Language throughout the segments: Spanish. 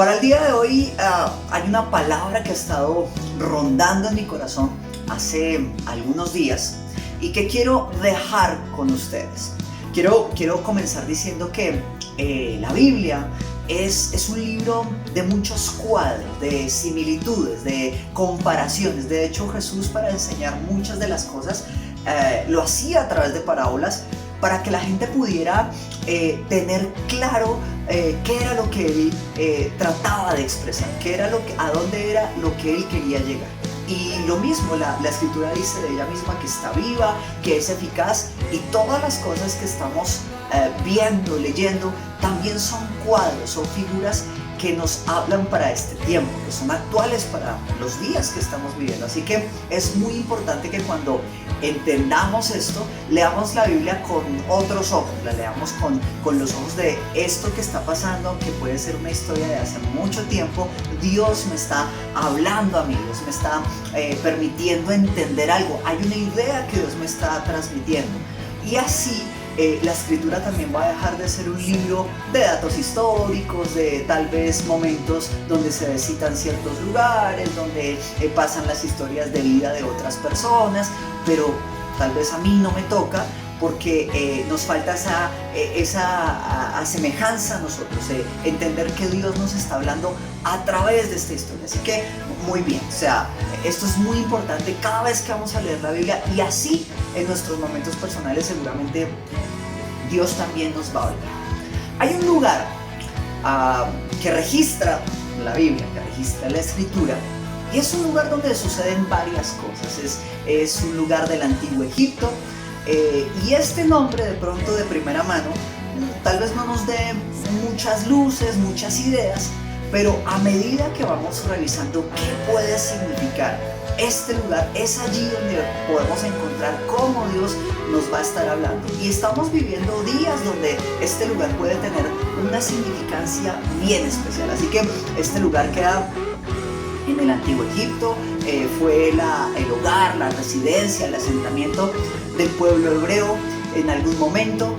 Para el día de hoy hay una palabra que ha estado rondando en mi corazón hace algunos días y que quiero dejar con ustedes. Quiero comenzar diciendo que la Biblia es un libro de muchos cuadros, de similitudes, de comparaciones. De hecho, Jesús, para enseñar muchas de las cosas, lo hacía a través de parábolas para que la gente pudiera tener claro qué era lo que él trataba de expresar, a dónde era lo que él quería llegar. Y lo mismo, la escritura dice de ella misma que está viva, que es eficaz, y todas las cosas que estamos viendo, leyendo, también son cuadros, son figuras que nos hablan para este tiempo, que son actuales para los días que estamos viviendo. Así que es muy importante que cuando entendamos esto, leamos la Biblia con otros ojos, la leamos con los ojos de esto que está pasando, que puede ser una historia de hace mucho tiempo. Dios me está hablando a mí, Dios me está permitiendo entender algo, hay una idea que Dios me está transmitiendo. Y así la escritura también va a dejar de ser un libro de datos históricos, de tal vez momentos donde se citan ciertos lugares, donde pasan las historias de vida de otras personas, pero tal vez a mí no me toca porque nos falta esa semejanza a nosotros, entender que Dios nos está hablando a través de esta historia. Así que muy bien, o sea, esto es muy importante cada vez que vamos a leer la Biblia, y así en nuestros momentos personales seguramente Dios también nos va a hablar. Hay un lugar que registra la Biblia, que registra la escritura, y es un lugar donde suceden varias cosas. Es un lugar del antiguo Egipto, y este nombre de pronto de primera mano tal vez no nos dé muchas luces, muchas ideas, pero a medida que vamos revisando qué puede significar este lugar, es allí donde podemos encontrar cómo Dios nos va a estar hablando. Y estamos viviendo días donde este lugar puede tener una significancia bien especial. Así que este lugar queda en el antiguo Egipto, fue el hogar, la residencia, el asentamiento del pueblo hebreo en algún momento.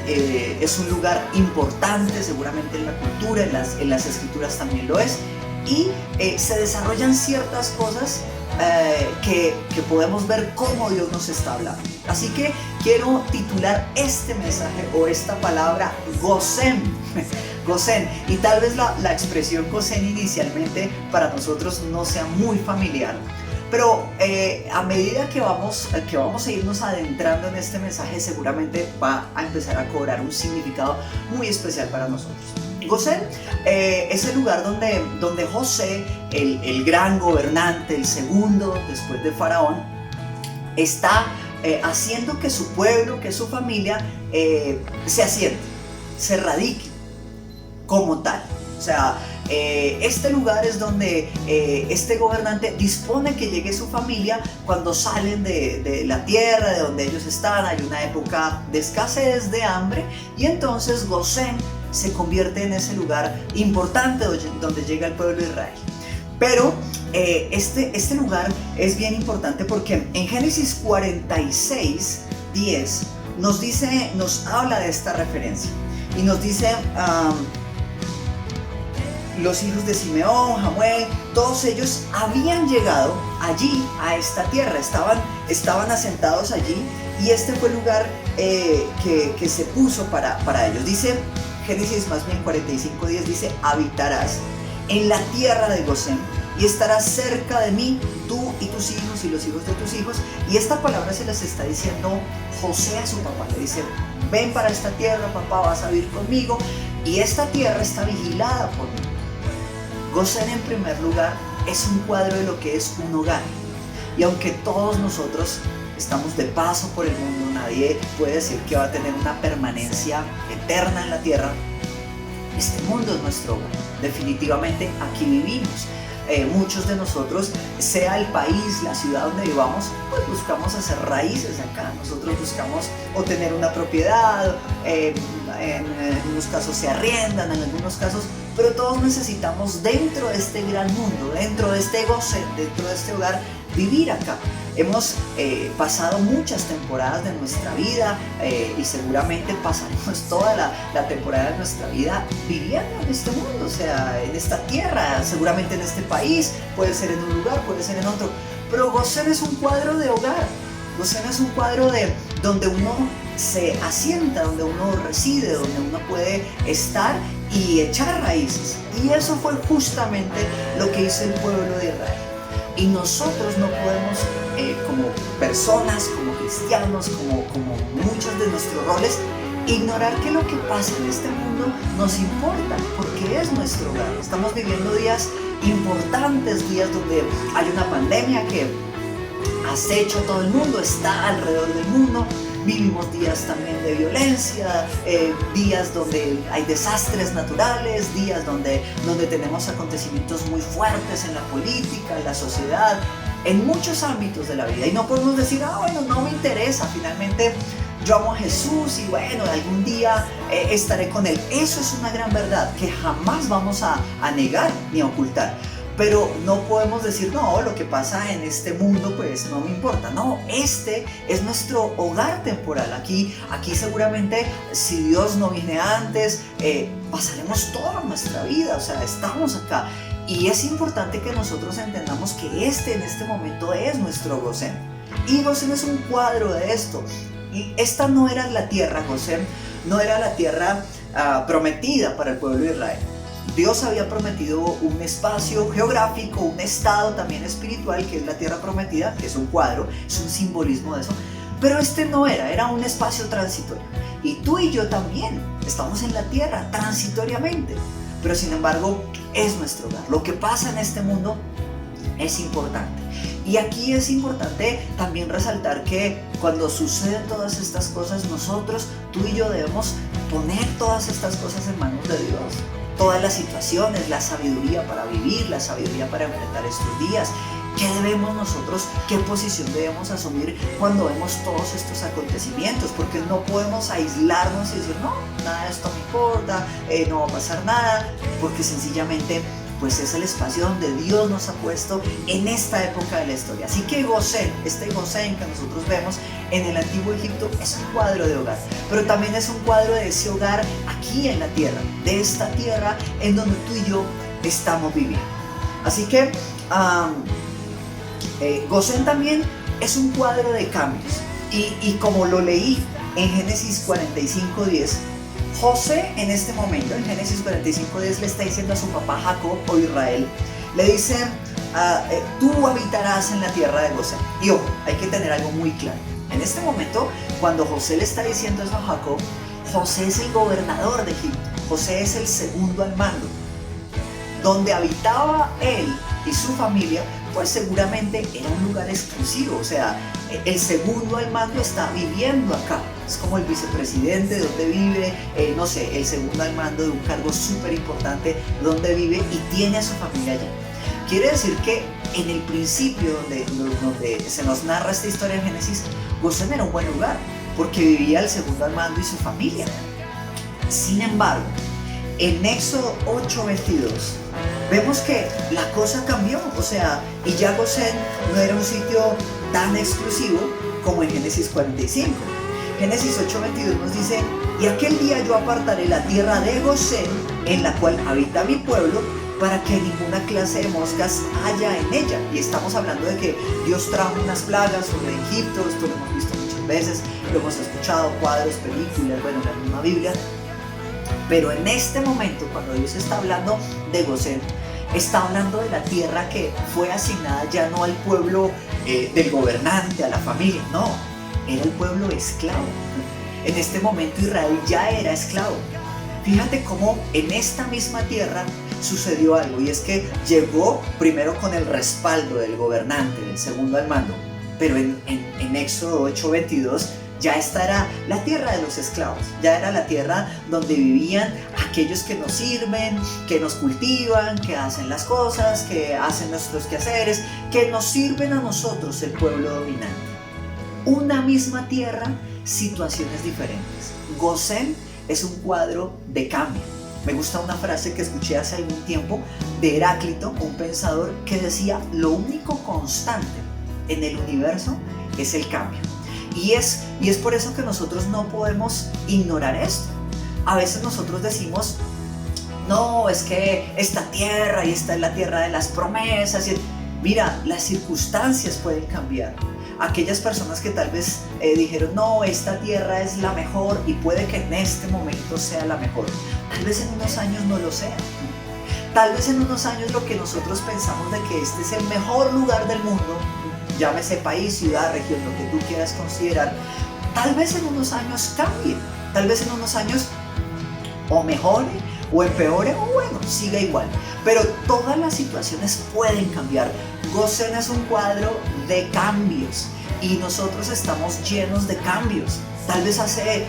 Es un lugar importante seguramente en la cultura, en las escrituras también lo es, y se desarrollan ciertas cosas que podemos ver cómo Dios nos está hablando. Así que quiero titular este mensaje o esta palabra Gosén. Gosén, y tal vez la expresión Gosén inicialmente para nosotros no sea muy familiar, pero a medida que vamos a irnos adentrando en este mensaje, seguramente va a empezar a cobrar un significado muy especial para nosotros. Gosén es el lugar donde José, el gran gobernante, el segundo después de Faraón, está haciendo que su pueblo, que su familia se asiente, se radique como tal. O sea, este lugar es donde este gobernante dispone que llegue su familia cuando salen de la tierra de donde ellos están. Hay una época de escasez, de hambre, y entonces Gosén se convierte en ese lugar importante donde llega el pueblo de Israel. Pero este lugar es bien importante porque en Génesis 46, 10 nos habla de esta referencia y nos dice los hijos de Simeón, Jamuel, todos ellos habían llegado allí a esta tierra, estaban asentados allí, y este fue el lugar que se puso para ellos. Dice Génesis más bien 45:10, dice: habitarás en la tierra de Gosén y estarás cerca de mí, tú y tus hijos y los hijos de tus hijos. Y esta palabra se las está diciendo José a su papá, le dice: ven para esta tierra, papá, vas a vivir conmigo, y esta tierra está vigilada por mí. Gosén, en primer lugar, es un cuadro de lo que es un hogar. Y aunque todos nosotros estamos de paso por el mundo, nadie puede decir que va a tener una permanencia eterna en la tierra. Este mundo es nuestro hogar. Definitivamente aquí vivimos. Muchos de nosotros, sea el país, la ciudad donde vivamos, pues buscamos hacer raíces acá. Nosotros buscamos o tener una propiedad, en algunos casos se arriendan, en algunos casos pero todos necesitamos dentro de este gran mundo, dentro de este Gosén, dentro de este hogar, vivir acá. Hemos pasado muchas temporadas de nuestra vida y seguramente pasaremos toda la temporada de nuestra vida viviendo en este mundo, o sea, en esta tierra, seguramente en este país, puede ser en un lugar, puede ser en otro, pero Gosén es un cuadro de hogar. Gosén es un cuadro de donde uno se asienta, donde uno reside, donde uno puede estar y echar raíces. Y eso fue justamente lo que hizo el pueblo de Israel. Y nosotros no podemos, como personas, como cristianos, como muchos de nuestros roles, ignorar que lo que pasa en este mundo nos importa, porque es nuestro hogar. Estamos viviendo días importantes, días donde hay una pandemia que acecha a todo el mundo, está alrededor del mundo. Vivimos días también de violencia, días donde hay desastres naturales, días donde tenemos acontecimientos muy fuertes en la política, en la sociedad, en muchos ámbitos de la vida. Y no podemos decir, bueno, no me interesa, finalmente yo amo a Jesús y bueno, algún día estaré con Él. Eso es una gran verdad que jamás vamos a negar ni a ocultar. Pero no podemos decir, no, lo que pasa en este mundo pues no me importa. No, este es nuestro hogar temporal. Aquí seguramente, si Dios no viene antes, pasaremos toda nuestra vida, o sea, estamos acá. Y es importante que nosotros entendamos que en este momento es nuestro Gosén. Y Gosén es un cuadro de esto. Y esta no era la tierra, Gosén, no era la tierra prometida para el pueblo de Israel. Dios había prometido un espacio geográfico, un estado también espiritual, que es la tierra prometida, que es un cuadro, es un simbolismo de eso. Pero no era un espacio transitorio. Y tú y yo también estamos en la tierra transitoriamente. Pero sin embargo, es nuestro hogar. Lo que pasa en este mundo es importante. Y aquí es importante también resaltar que cuando suceden todas estas cosas, nosotros, tú y yo, debemos poner todas estas cosas en manos de Dios. Todas las situaciones, la sabiduría para vivir, la sabiduría para enfrentar estos días. ¿Qué debemos nosotros, qué posición debemos asumir cuando vemos todos estos acontecimientos? Porque no podemos aislarnos y decir, no, nada de esto me importa, no va a pasar nada, porque sencillamente pues es el espacio donde Dios nos ha puesto en esta época de la historia. Así que Gosén, este Gosén que nosotros vemos en el antiguo Egipto, es un cuadro de hogar, pero también es un cuadro de ese hogar aquí en la tierra, de esta tierra en donde tú y yo estamos viviendo. Así que Gosén también es un cuadro de cambios, y como lo leí en Génesis 45:10, José en este momento, en Génesis 45:10, le está diciendo a su papá Jacob o Israel, le dice, tú habitarás en la tierra de Gosén. Y ojo, hay que tener algo muy claro. En este momento, cuando José le está diciendo eso a Jacob, José es el gobernador de Egipto, José es el segundo al mando. Donde habitaba él y su familia, pues seguramente era un lugar exclusivo, o sea, el segundo al mando está viviendo acá. Es como el vicepresidente donde vive, no sé, el segundo al mando de un cargo súper importante donde vive y tiene a su familia allí. Quiere decir que en el principio donde se nos narra esta historia en Génesis, Gosén era un buen lugar porque vivía el segundo al mando y su familia. Sin embargo, en Éxodo 8:22 vemos que la cosa cambió, o sea, y ya Gosén no era un sitio tan exclusivo como en Génesis 45. Génesis 8:22 nos dice, y aquel día yo apartaré la tierra de Gosén, en la cual habita mi pueblo, para que ninguna clase de moscas haya en ella. Y estamos hablando de que Dios trajo unas plagas sobre Egipto, esto lo hemos visto muchas veces, lo hemos escuchado, cuadros, películas, bueno, la misma Biblia. Pero en este momento, cuando Dios está hablando de Gosén, está hablando de la tierra que fue asignada ya no al pueblo del gobernante, a la familia, no, era el pueblo esclavo. En este momento Israel ya era esclavo. Fíjate cómo en esta misma tierra sucedió algo, y es que llegó primero con el respaldo del gobernante, del segundo al mando, pero en Éxodo 8:22 ya esta era la tierra de los esclavos, ya era la tierra donde vivían aquellos que nos sirven, que nos cultivan, que hacen las cosas, que hacen nuestros quehaceres, que nos sirven a nosotros, el pueblo dominante. Una misma tierra, situaciones diferentes. Gosén es un cuadro de cambio. Me gusta una frase que escuché hace algún tiempo de Heráclito, un pensador que decía: lo único constante en el universo es el cambio. Y es por eso que nosotros no podemos ignorar esto. A veces nosotros decimos: no, es que esta tierra, y esta es la tierra de las promesas. Mira, las circunstancias pueden cambiar. Aquellas personas que tal vez dijeron: no, esta tierra es la mejor, y puede que en este momento sea la mejor. Tal vez en unos años no lo sea. Tal vez en unos años lo que nosotros pensamos de que este es el mejor lugar del mundo, llámese país, ciudad, región, lo que tú quieras considerar, tal vez en unos años cambie. Tal vez en unos años o mejore, o empeore, o bueno, siga igual. Pero todas las situaciones pueden cambiar. Gosen es un cuadro de cambios, y nosotros estamos llenos de cambios. Tal vez hace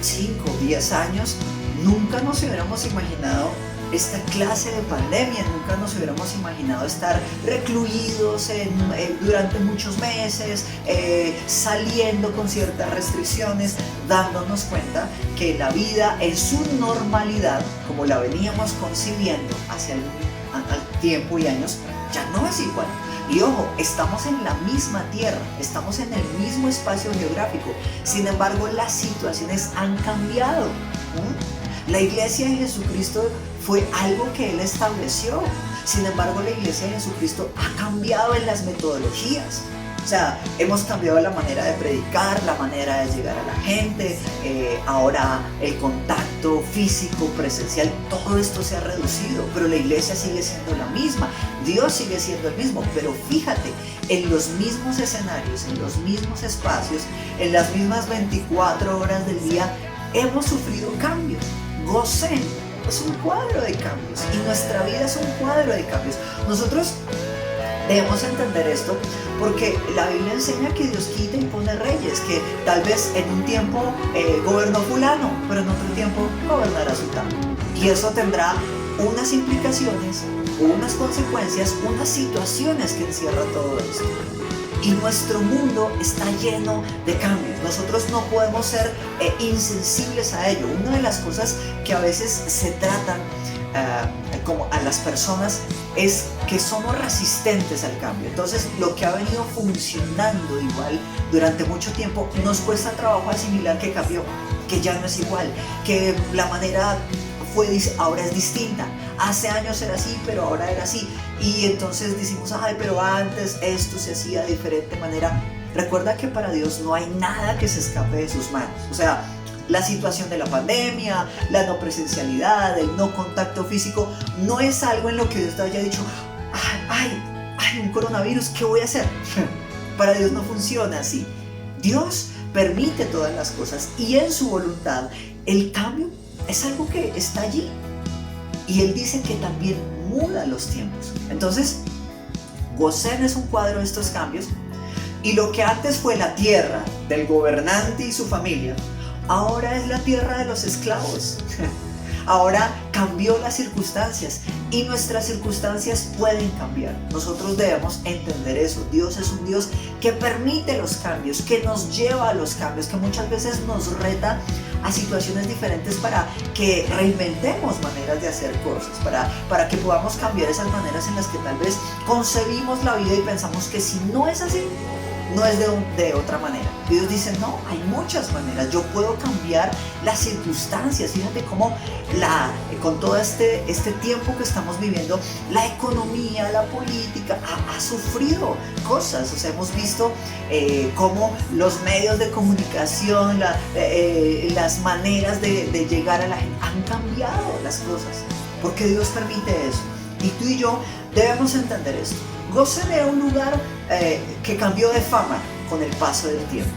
5 o 10 años nunca nos hubiéramos imaginado esta clase de pandemia, nunca nos hubiéramos imaginado estar recluidos durante muchos meses, saliendo con ciertas restricciones, dándonos cuenta que la vida en su normalidad, como la veníamos concibiendo hace algún tiempo y años, ya no es igual. Y ojo, estamos en la misma tierra, estamos en el mismo espacio geográfico, sin embargo las situaciones han cambiado. La iglesia de Jesucristo fue algo que Él estableció. Sin embargo, la iglesia de Jesucristo ha cambiado en las metodologías. O sea, hemos cambiado la manera de predicar, la manera de llegar a la gente. Ahora el contacto físico, presencial, todo esto se ha reducido, pero la iglesia sigue siendo la misma. Dios sigue siendo el mismo, pero fíjate, en los mismos escenarios, en los mismos espacios, en las mismas 24 horas del día, hemos sufrido cambios. Gosen es un cuadro de cambios, y nuestra vida es un cuadro de cambios. Nosotros debemos entender esto porque la Biblia enseña que Dios quita y pone reyes, que tal vez en un tiempo gobernó fulano, pero en otro tiempo gobernará sultano. Y eso tendrá unas implicaciones, unas consecuencias, unas situaciones que encierra todo esto. Y nuestro mundo está lleno de cambios. Nosotros no podemos ser insensibles a ello. Una de las cosas que a veces se tratan como a las personas es que somos resistentes al cambio. Entonces, lo que ha venido funcionando igual durante mucho tiempo, nos cuesta trabajo asimilar que cambió, que ya no es igual, que la manera ahora es distinta. Hace años era así, pero ahora era así. Y entonces decimos: ay, pero antes esto se hacía de diferente manera. Recuerda que para Dios no hay nada que se escape de sus manos. O sea, la situación de la pandemia, la no presencialidad, el no contacto físico, no es algo en lo que Dios te haya dicho: ay, un coronavirus, ¿qué voy a hacer? Para Dios no funciona así. Dios permite todas las cosas, y en su voluntad el cambio es algo que está allí. Y Él dice que también muda los tiempos. Entonces, Gosén es un cuadro de estos cambios. Y lo que antes fue la tierra del gobernante y su familia, ahora es la tierra de los esclavos. Ahora cambió las circunstancias, y nuestras circunstancias pueden cambiar. Nosotros debemos entender eso. Dios es un Dios que permite los cambios, que nos lleva a los cambios, que muchas veces nos reta a situaciones diferentes para que reinventemos maneras de hacer cosas, para que podamos cambiar esas maneras en las que tal vez concebimos la vida y pensamos que si no es así, no es de otra manera. Y Dios dice: no, hay muchas maneras, yo puedo cambiar las circunstancias. Fíjate cómo con todo este tiempo que estamos viviendo, la economía, la política ha sufrido cosas. O sea, hemos visto cómo los medios de comunicación, las maneras de llegar a la gente han cambiado las cosas, porque Dios permite eso. Y tú y yo debemos entender esto. Gosén era un lugar que cambió de fama con el paso del tiempo.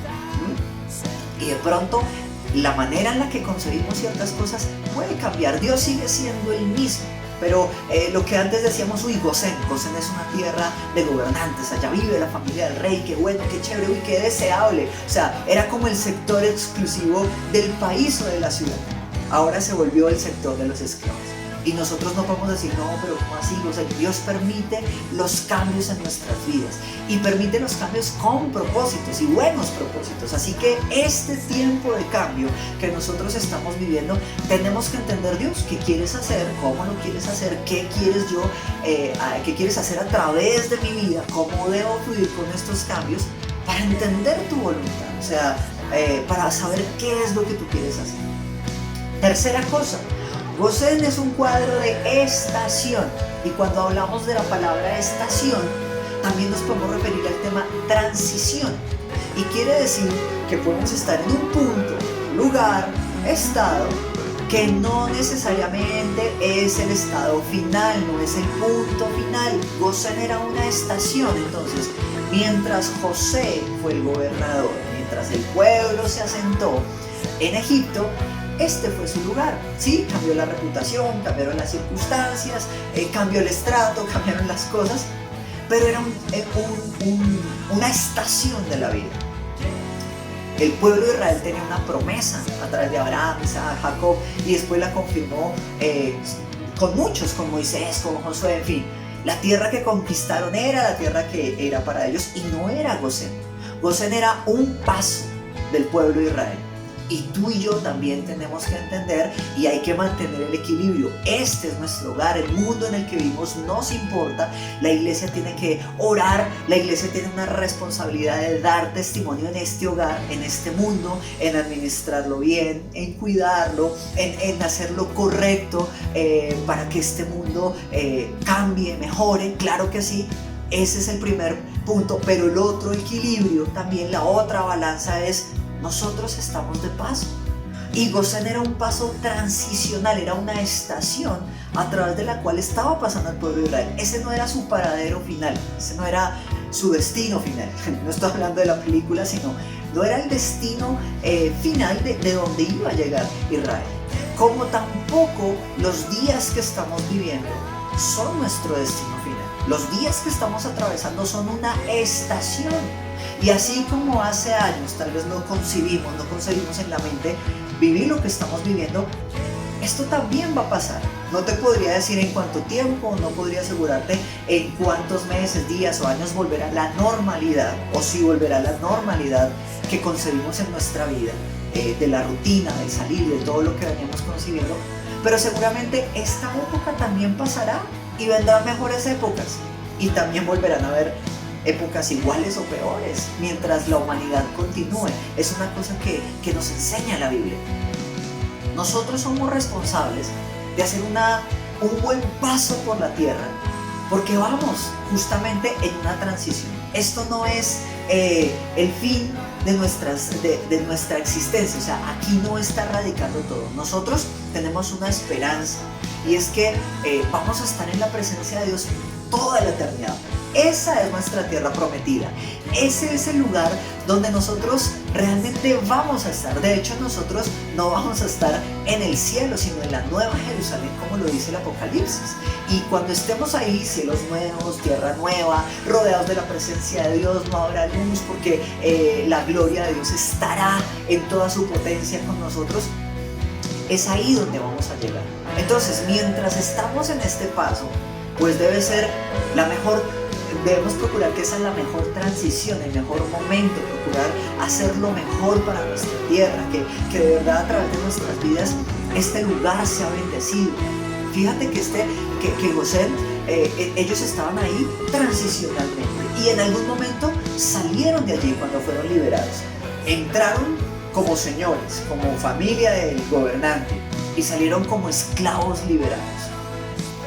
Y de pronto, la manera en la que concebimos ciertas cosas puede cambiar. Dios sigue siendo el mismo, pero lo que antes decíamos: uy, Gosén es una tierra de gobernantes, allá vive la familia del rey, qué bueno, qué chévere, uy, qué deseable. O sea, era como el sector exclusivo del país o de la ciudad. Ahora se volvió el sector de los esclavos. Y nosotros no podemos decir, no, pero ¿cómo así? O sea, Dios permite los cambios en nuestras vidas y permite los cambios con propósitos y buenos propósitos. Así que este tiempo de cambio que nosotros estamos viviendo, tenemos que entender, Dios, qué quieres hacer, cómo lo quieres hacer, qué quieres hacer a través de mi vida, cómo debo fluir con estos cambios para entender tu voluntad, o sea, para saber qué es lo que tú quieres hacer. Tercera cosa, Gosén es un cuadro de estación, y cuando hablamos de la palabra estación, también nos podemos referir al tema transición, y quiere decir que podemos estar en un punto, lugar, estado, que no necesariamente es el estado final, no es el punto final. Gosén era una estación. Entonces, mientras José fue el gobernador, mientras el pueblo se asentó en Egipto, este fue su lugar. Sí, cambió la reputación, cambiaron las circunstancias, cambió el estrato, cambiaron las cosas, pero era una estación de la vida. El pueblo de Israel tenía una promesa a través de Abraham, Isaac, Jacob, y después la confirmó con muchos, con Moisés, con Josué, en fin. La tierra que conquistaron era la tierra que era para ellos y no era Gosén. Gosén era un paso del pueblo de Israel. Y tú y yo también tenemos que entender y hay que mantener el equilibrio. Este es nuestro hogar, el mundo en el que vivimos nos importa. La iglesia tiene que orar, la iglesia tiene una responsabilidad de dar testimonio en este hogar, en este mundo, en administrarlo bien, en cuidarlo, en hacer lo correcto para que este mundo cambie, mejore. Claro que sí, ese es el primer punto, pero el otro equilibrio, también la otra balanza es: nosotros estamos de paso. Y Gosén era un paso transicional, era una estación a través de la cual estaba pasando el pueblo de Israel. Ese no era su paradero final, ese no era su destino final. No estoy hablando de la película, sino no era el destino final de donde iba a llegar Israel. Como tampoco los días que estamos viviendo son nuestro destino final. Los días que estamos atravesando son una estación. Y así como hace años tal vez no concebimos en la mente vivir lo que estamos viviendo, esto también va a pasar. No te podría decir en cuánto tiempo, no podría asegurarte en cuántos meses, días o años volverá la normalidad, o si volverá la normalidad que concebimos en nuestra vida, de la rutina, del salir, de todo lo que veníamos concibiendo. Pero seguramente esta época también pasará y vendrán mejores épocas y también volverán a haber épocas iguales o peores mientras la humanidad continúe. Es una cosa que nos enseña la Biblia. Nosotros somos responsables de hacer un buen paso por la tierra porque vamos justamente en una transición. Esto no es el fin de nuestra existencia, o sea, aquí no está radicando todo. Nosotros tenemos una esperanza y es que vamos a estar en la presencia de Dios toda la eternidad. Esa es nuestra tierra prometida. Ese es el lugar donde nosotros realmente vamos a estar. De hecho, nosotros no vamos a estar en el cielo, sino en la nueva Jerusalén, como lo dice el Apocalipsis. Y cuando estemos ahí, cielos nuevos, tierra nueva, rodeados de la presencia de Dios, no habrá luz porque la gloria de Dios estará en toda su potencia con nosotros. Es ahí donde vamos a llegar. Entonces, mientras estamos en este paso, pues debemos procurar que esa es la mejor transición, el mejor momento, procurar hacer lo mejor para nuestra tierra, que de verdad a través de nuestras vidas este lugar sea bendecido. Fíjate que Gosén, ellos estaban ahí transicionalmente y en algún momento salieron de allí cuando fueron liberados. Entraron como señores, como familia del gobernante y salieron como esclavos liberados.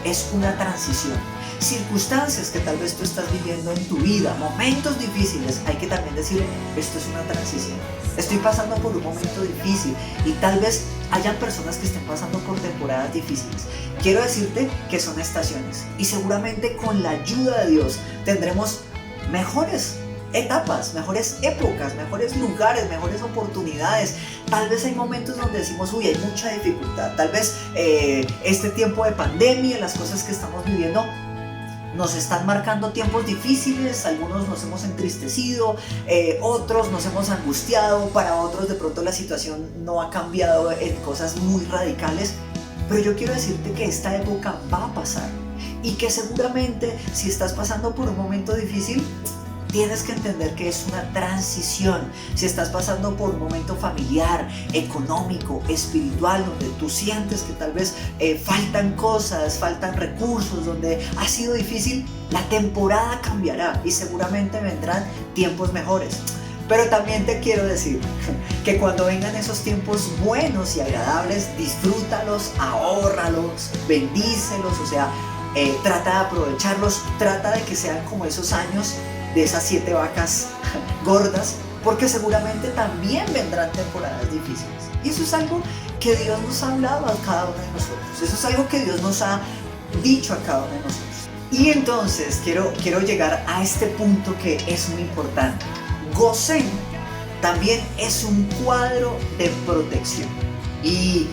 Es una transición. Circunstancias que tal vez tú estás viviendo en tu vida, momentos difíciles, hay que también decir, esto es una transición. Estoy pasando por un momento difícil y tal vez hayan personas que estén pasando por temporadas difíciles. Quiero decirte que son estaciones y seguramente con la ayuda de Dios tendremos mejores etapas, mejores épocas, mejores lugares, mejores oportunidades. Tal vez hay momentos donde decimos, uy, hay mucha dificultad. Tal vez este tiempo de pandemia, las cosas que estamos viviendo nos están marcando tiempos difíciles. Algunos nos hemos entristecido, otros nos hemos angustiado, para otros de pronto la situación no ha cambiado en cosas muy radicales. Pero yo quiero decirte que esta época va a pasar y que seguramente si estás pasando por un momento difícil, tienes que entender que es una transición. Si estás pasando por un momento familiar, económico, espiritual, donde tú sientes que tal vez faltan cosas, faltan recursos, donde ha sido difícil, la temporada cambiará y seguramente vendrán tiempos mejores. Pero también te quiero decir que cuando vengan esos tiempos buenos y agradables, disfrútalos, ahórralos, bendícelos, o sea, trata de aprovecharlos, trata de que sean como esos años de esas 7 vacas gordas, porque seguramente también vendrán temporadas difíciles. Y eso es algo que Dios nos ha hablado a cada uno de nosotros. Eso es algo que Dios nos ha dicho a cada uno de nosotros. Y entonces quiero llegar a este punto que es muy importante. Gosén también es un cuadro de protección. Y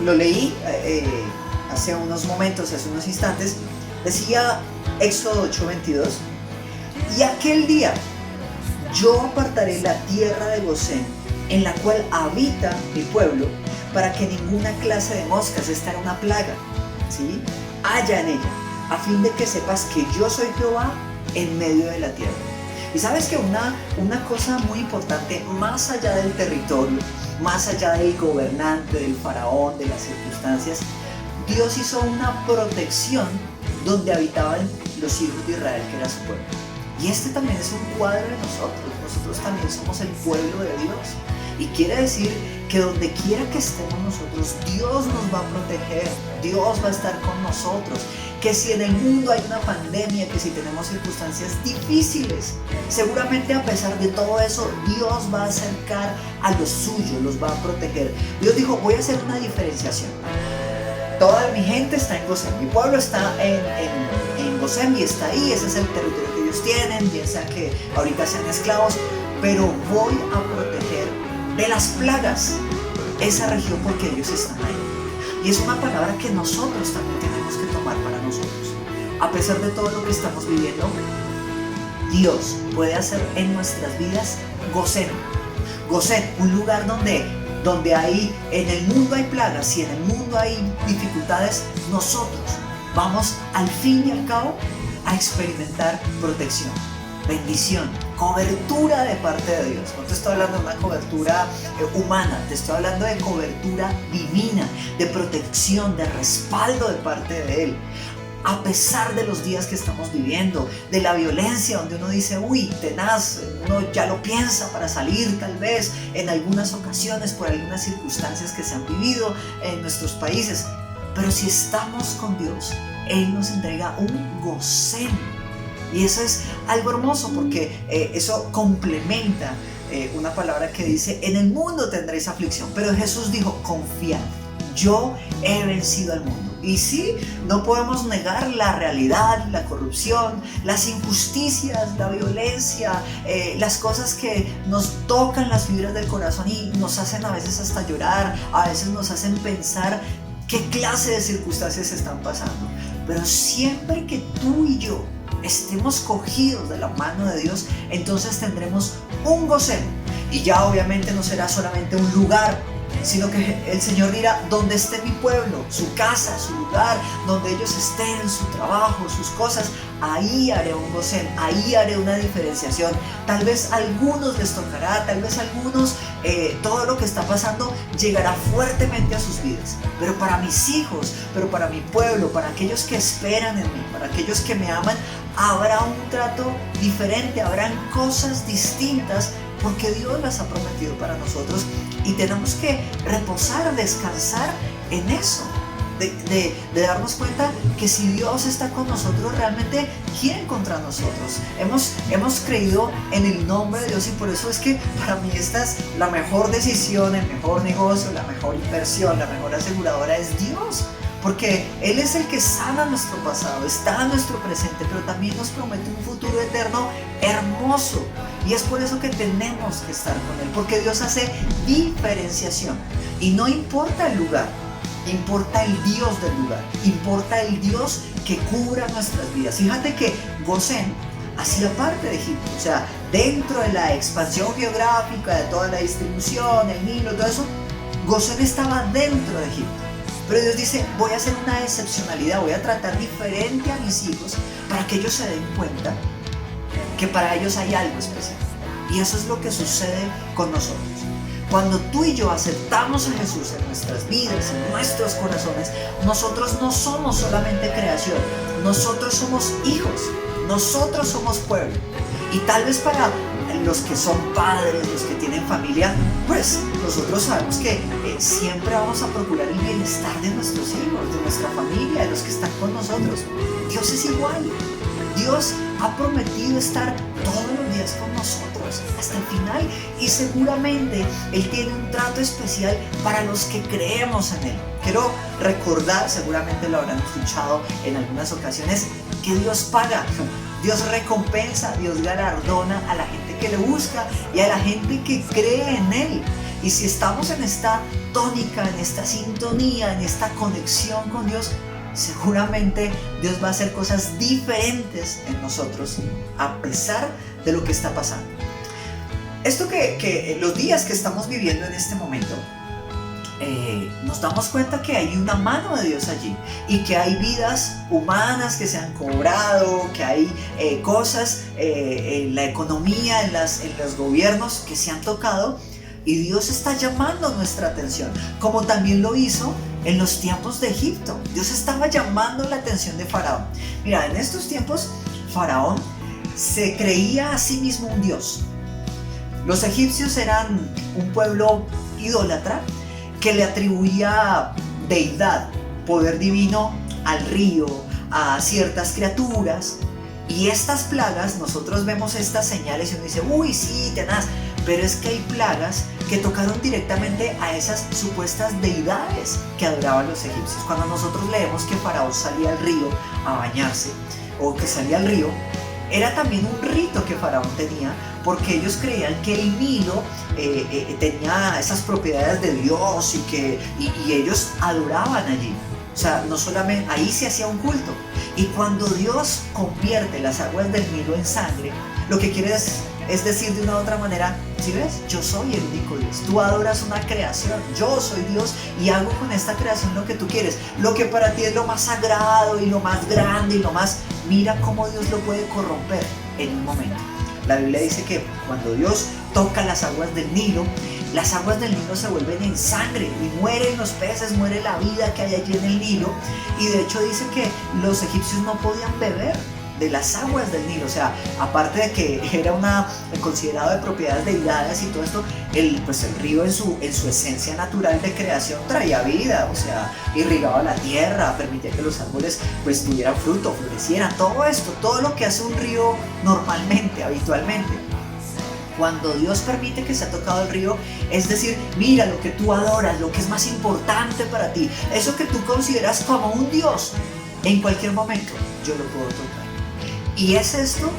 lo leí hace unos momentos, hace unos instantes. Decía Éxodo 8:22. Y aquel día yo apartaré la tierra de Gosén, en la cual habita mi pueblo, para que ninguna clase de moscas, esta era una plaga, ¿sí?, haya en ella, a fin de que sepas que yo soy Jehová en medio de la tierra. Y sabes que una cosa muy importante, más allá del territorio, más allá del gobernante, del faraón, de las circunstancias, Dios hizo una protección donde habitaban los hijos de Israel, que era su pueblo. Y este también es un cuadro de nosotros también somos el pueblo de Dios. Y quiere decir que donde quiera que estemos nosotros, Dios nos va a proteger, Dios va a estar con nosotros. Que si en el mundo hay una pandemia, que si tenemos circunstancias difíciles, seguramente a pesar de todo eso, Dios va a acercar a los suyos, los va a proteger. Dios dijo, voy a hacer una diferenciación. Toda mi gente está en Gosén, mi pueblo está en Gosén y está ahí, ese es el territorio que ellos tienen, bien sea que ahorita sean esclavos, pero voy a proteger de las plagas esa región porque ellos están ahí. Y es una palabra que nosotros también tenemos que tomar para nosotros. A pesar de todo lo que estamos viviendo, Dios puede hacer en nuestras vidas Gosén. Gosén, un lugar donde hay, en el mundo hay plagas, si en el mundo hay dificultades, nosotros vamos al fin y al cabo a experimentar protección, bendición, cobertura de parte de Dios. No te estoy hablando de una cobertura humana, te estoy hablando de cobertura divina, de protección, de respaldo de parte de Él. A pesar de los días que estamos viviendo, de la violencia donde uno dice, uy, tenaz, uno ya lo piensa para salir tal vez en algunas ocasiones por algunas circunstancias que se han vivido en nuestros países. Pero si estamos con Dios, Él nos entrega un Gosén. Y eso es algo hermoso porque eso complementa una palabra que dice, en el mundo tendréis aflicción. Pero Jesús dijo, confiad, yo he vencido al mundo. Y sí, no podemos negar la realidad, la corrupción, las injusticias, la violencia, las cosas que nos tocan las fibras del corazón y nos hacen a veces hasta llorar, a veces nos hacen pensar qué clase de circunstancias están pasando. Pero siempre que tú y yo estemos cogidos de la mano de Dios, entonces tendremos un Gosén. Y ya obviamente no será solamente un lugar, sino que el Señor dirá, donde esté mi pueblo, su casa, su lugar, donde ellos estén, su trabajo, sus cosas, ahí haré un Gosén, ahí haré una diferenciación. Tal vez a algunos les tocará, tal vez a algunos todo lo que está pasando llegará fuertemente a sus vidas. Pero para mis hijos, pero para mi pueblo, para aquellos que esperan en mí, para aquellos que me aman, habrá un trato diferente, habrán cosas distintas, porque Dios las ha prometido para nosotros y tenemos que reposar, descansar en eso, de darnos cuenta que si Dios está con nosotros, realmente quiere contra nosotros. Hemos creído en el nombre de Dios y por eso es que para mí esta es la mejor decisión, el mejor negocio, la mejor inversión, la mejor aseguradora es Dios. Porque Él es el que sana nuestro pasado, está en nuestro presente, pero también nos promete un futuro eterno hermoso. Y es por eso que tenemos que estar con Él, porque Dios hace diferenciación. Y no importa el lugar, importa el Dios del lugar, importa el Dios que cubra nuestras vidas. Fíjate que Gosén hacía parte de Egipto, o sea, dentro de la expansión geográfica, de toda la distribución, el Nilo, todo eso, Gosén estaba dentro de Egipto. Pero Dios dice, voy a hacer una excepcionalidad, voy a tratar diferente a mis hijos para que ellos se den cuenta que para ellos hay algo especial. Y eso es lo que sucede con nosotros. Cuando tú y yo aceptamos a Jesús en nuestras vidas, en nuestros corazones, nosotros no somos solamente creación, nosotros somos hijos, nosotros somos pueblo. Y tal vez para los que son padres, los que tienen familia, pues nosotros sabemos que siempre vamos a procurar el bienestar de nuestros hijos, de nuestra familia, de los que están con nosotros. Dios es igual. Dios ha prometido estar todos los días con nosotros hasta el final, y seguramente Él tiene un trato especial para los que creemos en Él. Quiero recordar, seguramente lo habrán escuchado en algunas ocasiones, que Dios paga, Dios recompensa, Dios galardona a la gente que le busca y a la gente que cree en Él. Y si estamos en esta tónica, en esta sintonía, en esta conexión con Dios, seguramente Dios va a hacer cosas diferentes en nosotros a pesar de lo que está pasando. Esto que los días que estamos viviendo en este momento, nos damos cuenta que hay una mano de Dios allí y que hay vidas humanas que se han cobrado, que hay cosas en la economía, en los gobiernos que se han tocado, y Dios está llamando nuestra atención, como también lo hizo en los tiempos de Egipto. Dios estaba llamando la atención de Faraón. Mira, en estos tiempos Faraón se creía a sí mismo un dios. Los egipcios eran un pueblo idólatra que le atribuía deidad, poder divino al río, a ciertas criaturas. Y estas plagas, nosotros vemos estas señales y uno dice, uy, sí, tenaz. Pero es que hay plagas que tocaron directamente a esas supuestas deidades que adoraban los egipcios. Cuando nosotros leemos que Faraón salía al río a bañarse, o que salía al río, era también un rito que Faraón tenía, porque ellos creían que el Nilo tenía esas propiedades de Dios y ellos adoraban allí. O sea, no solamente ahí se hacía un culto. Y cuando Dios convierte las aguas del Nilo en sangre, lo que quiere es decir de una u otra manera, ¿sí ves? Yo soy el único Dios. Tú adoras una creación. Yo soy Dios y hago con esta creación lo que tú quieres. Lo que para ti es lo más sagrado y lo más grande y lo más... Mira cómo Dios lo puede corromper en un momento. La Biblia dice que cuando Dios toca las aguas del Nilo, las aguas del Nilo se vuelven en sangre y mueren los peces, muere la vida que hay allí en el Nilo. Y de hecho dice que los egipcios no podían beber de las aguas del Nilo. O sea, aparte de que era considerado de propiedades deidades y todo esto, el río en su esencia natural de creación traía vida, o sea, irrigaba la tierra, permitía que los árboles pues tuvieran fruto, florecieran, todo esto, todo lo que hace un río normalmente, habitualmente. Cuando Dios permite que se ha tocado el río, es decir, mira lo que tú adoras, lo que es más importante para ti, eso que tú consideras como un Dios, en cualquier momento yo lo puedo tocar. Y es esto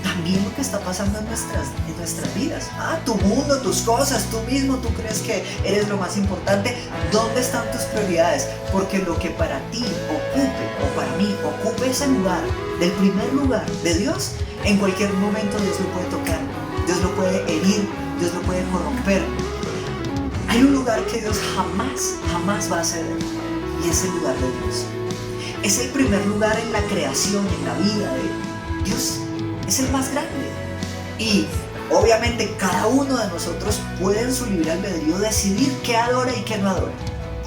también lo que está pasando en nuestras vidas. Tu mundo, tus cosas, tú mismo, tú crees que eres lo más importante. ¿Dónde están tus prioridades? Porque lo que para ti ocupe, o para mí ocupe ese lugar, del primer lugar de Dios, en cualquier momento Dios lo puede tocar, Dios lo puede herir, Dios lo puede corromper. Hay un lugar que Dios jamás va a ceder, y es el lugar de Dios. Es el primer lugar en la creación, en la vida de Dios, es el más grande. Y obviamente cada uno de nosotros puede en su libre albedrío decidir qué adora y qué no adora.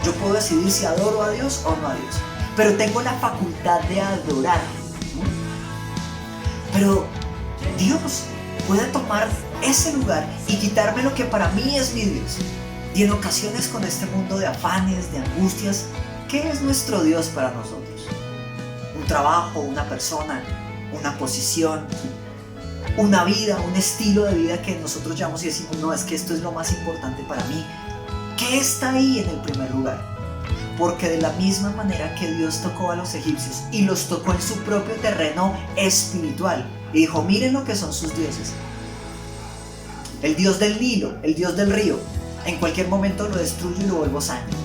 Yo puedo decidir si adoro a Dios o no a Dios, pero tengo la facultad de adorar, ¿no? Pero Dios puede tomar ese lugar y quitarme lo que para mí es mi Dios. Y en ocasiones con este mundo de afanes, de angustias, ¿qué es nuestro Dios para nosotros? Un trabajo, una persona, una posición, una vida, un estilo de vida que nosotros llamamos y decimos, no, es que esto es lo más importante para mí. ¿Qué está ahí en el primer lugar? Porque de la misma manera que Dios tocó a los egipcios y los tocó en su propio terreno espiritual y dijo, miren lo que son sus dioses. El Dios del Nilo, el Dios del río, en cualquier momento lo destruyo y lo vuelvo sangre.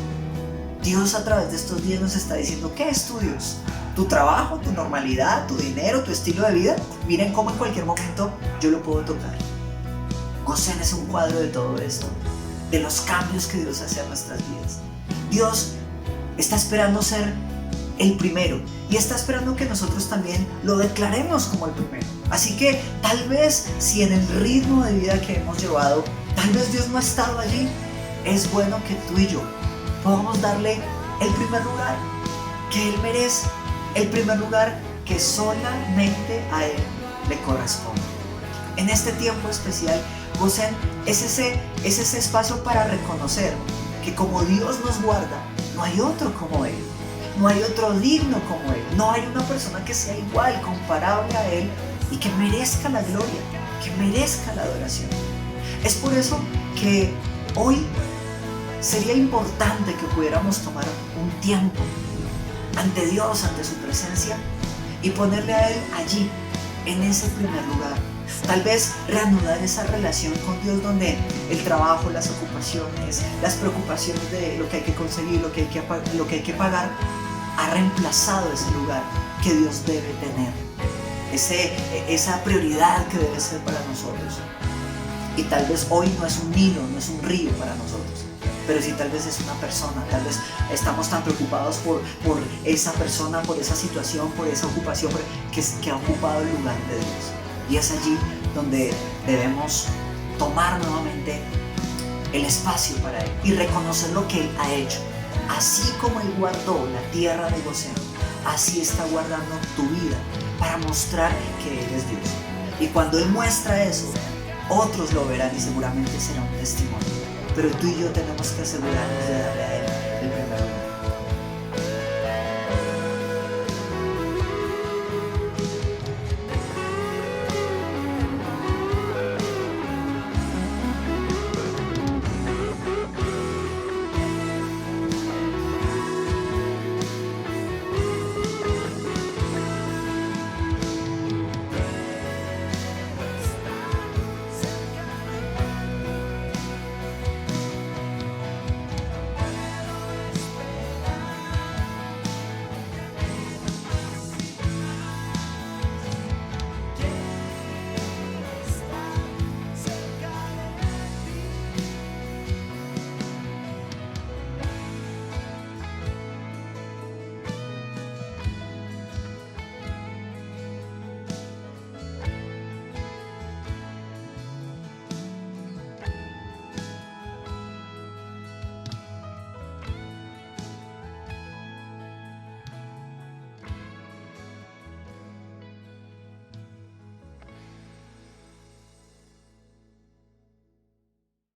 Dios a través de estos días nos está diciendo, ¿qué es tu Dios? Tu trabajo, tu normalidad, tu dinero, tu estilo de vida. Miren cómo en cualquier momento yo lo puedo tocar. Gocén es un cuadro de todo esto, de los cambios que Dios hace a nuestras vidas. Dios Está esperando ser el primero y está esperando que nosotros también lo declaremos como el primero. Así que tal vez si en el ritmo de vida que hemos llevado, tal vez Dios no ha estado allí, es bueno que tú y yo podamos darle el primer lugar que Él merece, el primer lugar que solamente a Él le corresponde. En este tiempo especial, Gosén es ese espacio para reconocer que como Dios nos guarda, no hay otro como Él. No hay otro digno como Él. No hay una persona que sea igual, comparable a Él y que merezca la gloria, que merezca la adoración. Es por eso que hoy sería importante que pudiéramos tomar un tiempo ante Dios, ante su presencia y ponerle a Él allí, en ese primer lugar. Tal vez reanudar esa relación con Dios donde el trabajo, las ocupaciones, las preocupaciones de lo que hay que conseguir, lo que hay que pagar, ha reemplazado ese lugar que Dios debe tener, esa prioridad que debe ser para nosotros. Y tal vez hoy no es un Nilo, no es un río para nosotros, pero sí tal vez es una persona. Tal vez estamos tan preocupados por esa persona, por esa situación, por esa ocupación que ha ocupado el lugar de Dios. Y es allí donde debemos tomar nuevamente el espacio para Él y reconocer lo que Él ha hecho. Así como Él guardó la tierra de Gosén, así está guardando tu vida para mostrar que Él es Dios. Y cuando Él muestra eso, otros lo verán y seguramente será un testimonio. Pero tú y yo tenemos que asegurarnos de darle a Él